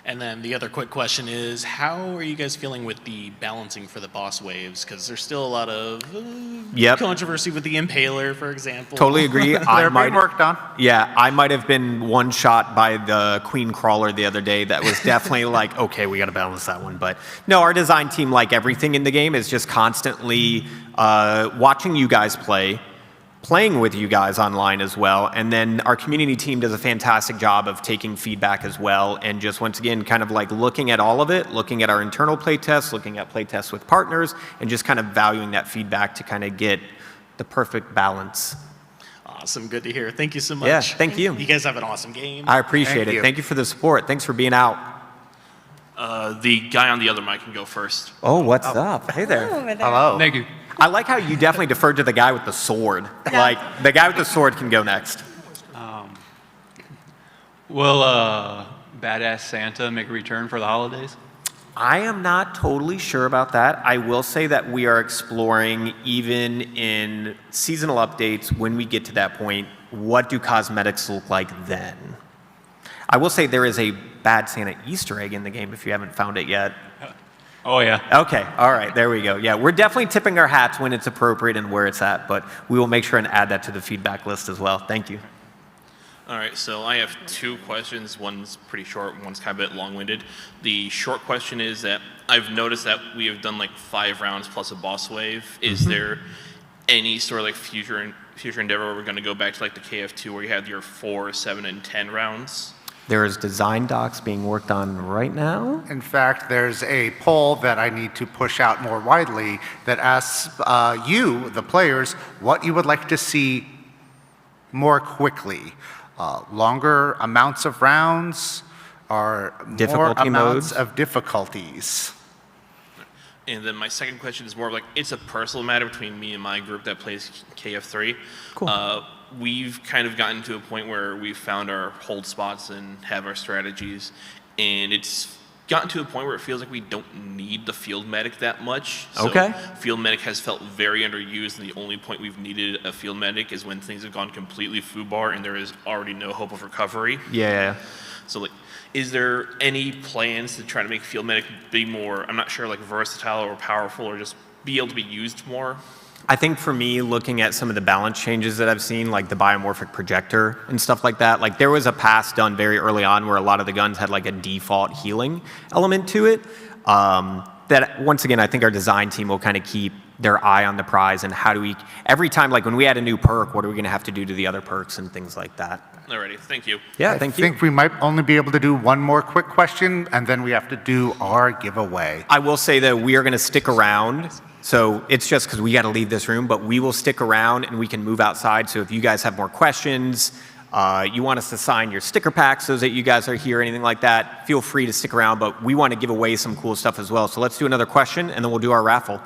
And then the other quick question is, how are you guys feeling with the balancing for the boss waves? Because there's still a lot of controversy with the Impaler, for example. Totally agree. They're being worked on. Yeah, I might have been one shot by the Queen Crawler the other day. That was definitely like, okay, we got to balance that one. But no, our design team, like everything in the game, is just constantly watching you guys play, playing with you guys online as well, and then our community team does a fantastic job of taking feedback as well, and just once again kind of like looking at all of it, looking at our internal play tests, looking at play tests with partners, and just kind of valuing that feedback to kind of get the perfect balance. Awesome, good to hear. Thank you so much. Yeah, thank you. You guys have an awesome game. I appreciate it. Thank you for the support. Thanks for being out. The guy on the other mic can go first. Oh, what's up? Hey there. Hello. Thank you. I like how you definitely deferred to the guy with the sword. Like, the guy with the sword can go next. Will Badass Santa make a return for the holidays? I am not totally sure about that. I will say that we are exploring, even in seasonal updates, when we get to that point, what do cosmetics look like then? I will say there is a Bad Santa Easter egg in the game if you haven't found it yet. Oh, yeah. Okay, all right, there we go. Yeah, we're definitely tipping our hats when it's appropriate and where it's at, but we will make sure and add that to the feedback list as well. Thank you. All right, so I have two questions. One's pretty short, one's kind of a bit long-winded. The short question is that I've noticed that we have done like 5 rounds plus a boss wave. Is there any sort of like future endeavor where we're going to go back to like the KF2 where you had your 4, 7, and 10 rounds? There is design docs being worked on right now. In fact, there's a poll that I need to push out more widely that asks you, the players, what you would like to see more quickly. Longer amounts of rounds or more amounts of difficulties. And then my second question is more of like, it's a personal matter between me and my group that plays KF3. Cool. We've kind of gotten to a point where we've found our hold spots and have our strategies, and it's gotten to a point where it feels like we don't need the field medic that much. So field medic has felt very underused, and the only point we've needed a field medic is when things have gone completely foobar and there is already no hope of recovery. Yeah. So like, is there any plans to try to make field medic be more, I'm not sure, like versatile or powerful, or just be able to be used more? I think for me, looking at some of the balance changes that I've seen, like the biomorphic projector and stuff like that, like there was a pass done very early on where a lot of the guns had like a default healing element to it. That once again, I think our design team will kind of keep their eye on the prize and how do we, every time, like when we add a new perk, what are we going to have to do to the other perks and things like that. Alrighty, thank you. Yeah, thank you. I think we might only be able to do one more quick question, and then we have to do our giveaway. I will say that we are going to stick around. So it's just because we got to leave this room, but we will stick around and we can move outside. So if you guys have more questions, you want us to sign your sticker packs so that you guys are here, anything like that, feel free to stick around. But we want to give away some cool stuff as well. So let's do another question and then we'll do our raffle.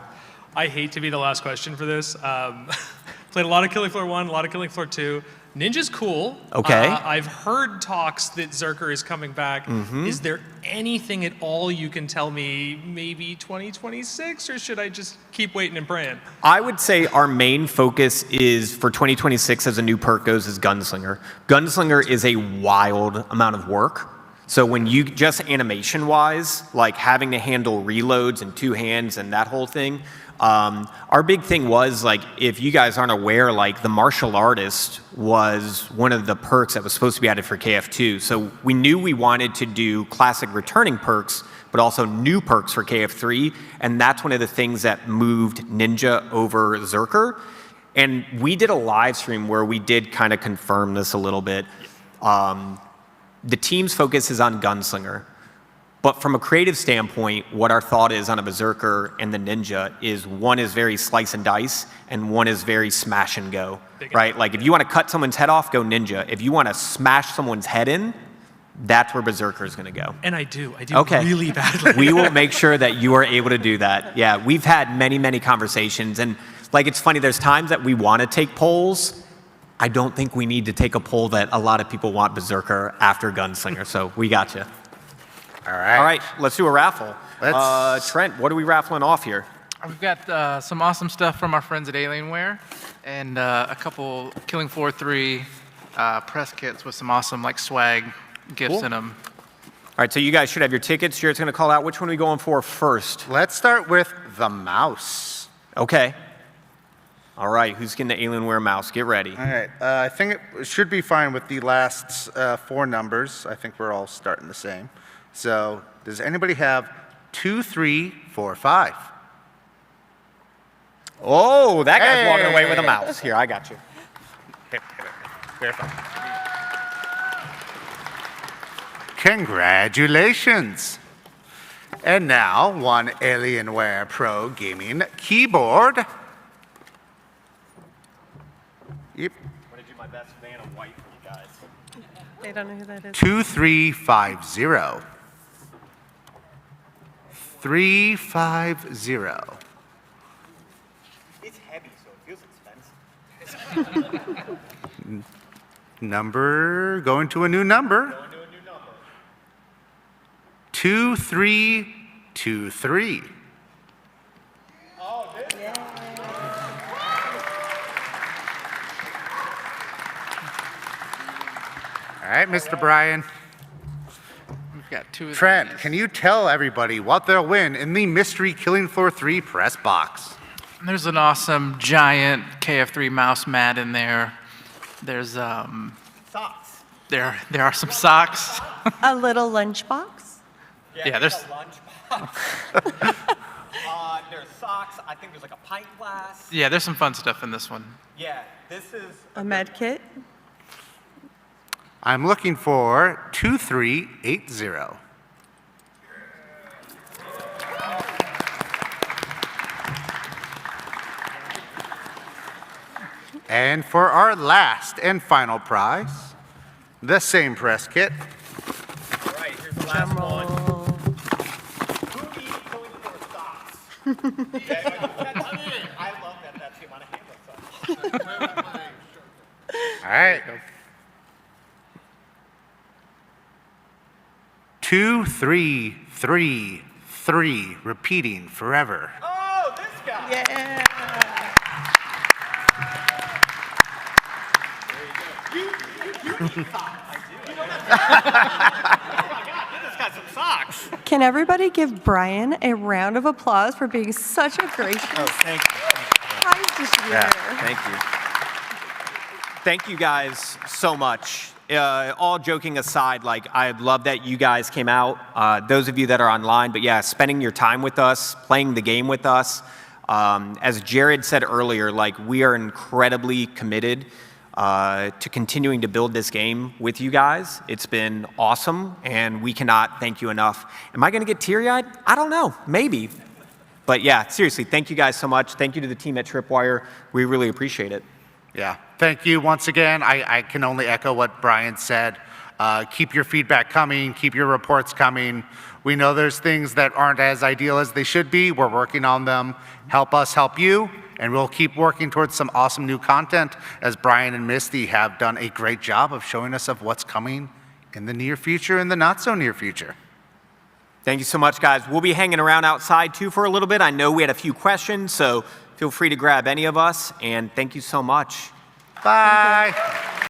I hate to be the last question for this. Played a lot of Killing Floor 1, a lot of Killing Floor 2. Ninja's cool. Okay. I've heard talks that Zerker is coming back. Is there anything at all you can tell me, maybe 2026, or should I just keep waiting and praying? I would say our main focus is for 2026 as a new perk goes is Gunslinger. Gunslinger is a wild amount of work. So when you, just animation-wise, like having to handle reloads in 2 hands and that whole thing, our big thing was, like, if you guys aren't aware, like, the martial artist was one of the perks that was supposed to be added for KF2. So we knew we wanted to do classic returning perks, but also new perks for KF3, and that's one of the things that moved Ninja over Zerker. And we did a live stream where we did kind of confirm this a little bit. The team's focus is on Gunslinger. But from a creative standpoint, what our thought is on a Berserker and the Ninja is one is very slice and dice, and one is very smash and go, right? Like if you want to cut someone's head off, go Ninja. If you want to smash someone's head in, that's where Berserker is going to go. And I do okay. really badly. We will make sure that you are able to do that. Yeah, we've had many, many conversations, and like it's funny, there's times that we want to take polls. I don't think we need to take a poll that a lot of people want Berserker after Gunslinger, so we got you. All right. All right, let's do a raffle. Trent, what are we raffling off here? We've got some awesome stuff from our friends at Alienware, and a couple Killing Floor 3 press kits with some awesome like swag gifts in them. All right, so you guys should have your tickets. Jared's going to call out which one are we going for first. Let's start with the mouse. Okay. All right, who's getting the Alienware mouse? Get ready. All right, I think it should be fine with the last 4 numbers. I think we're all starting the same. So, does anybody have 2, 3, 4, 5? Oh, that guy's walking away with a mouse. Here, I got you. Congratulations. And now, one Alienware Pro Gaming keyboard. Yep. I'm going to do my best van of white for you guys. They don't know who that is. 2350. 350. It's heavy, so it feels expensive. Number, going to a new number. 2323. Oh, this Yeah. All right, Mr. Brian. We've got 2 of Trent, these. can you tell everybody what they'll win in the mystery Killing Floor 3 press box? There's an awesome giant KF3 mouse mat in there. There's socks. there are some socks. A little lunchbox. Yeah, there's a lunchbox. There's socks. I think there's like a pint glass. yeah, there's some fun stuff in this one. Yeah, this is A med kit. I'm looking for 2380. And for our last and final prize, the same press kit. All right, here's the last one. Who needs Killing Floor socks? I love that. That's the amount of hand socks. All right. 2333, repeating forever. Oh, this guy. Yeah. You need socks. I do. Oh my God, this got some socks. Can everybody give Brian a round of applause for being such a gracious Thank you. prize distributor? Thank you. Thank you guys so much. All joking aside, like I love that you guys came out. Those of you that are online, but yeah, spending your time with us, playing the game with us. As Jared said earlier, like we are incredibly committed to continuing to build this game with you guys. It's been awesome, and we cannot thank you enough. Am I going to get teary-eyed? I don't know, maybe. But yeah, seriously, thank you guys so much. Thank you to the team at Tripwire. We really appreciate it. Yeah, thank you once again. I can only echo what Brian said. Keep your feedback coming, keep your reports coming. We know there's things that aren't as ideal as they should be. We're working on them. Help us help you, and we'll keep working towards some awesome new content as Brian and Misty have done a great job of showing us of what's coming in the near future and the not so near future. Thank you so much, guys. We'll be hanging around outside too for a little bit. I know we had a few questions, so feel free to grab any of us, and thank you so much. Bye.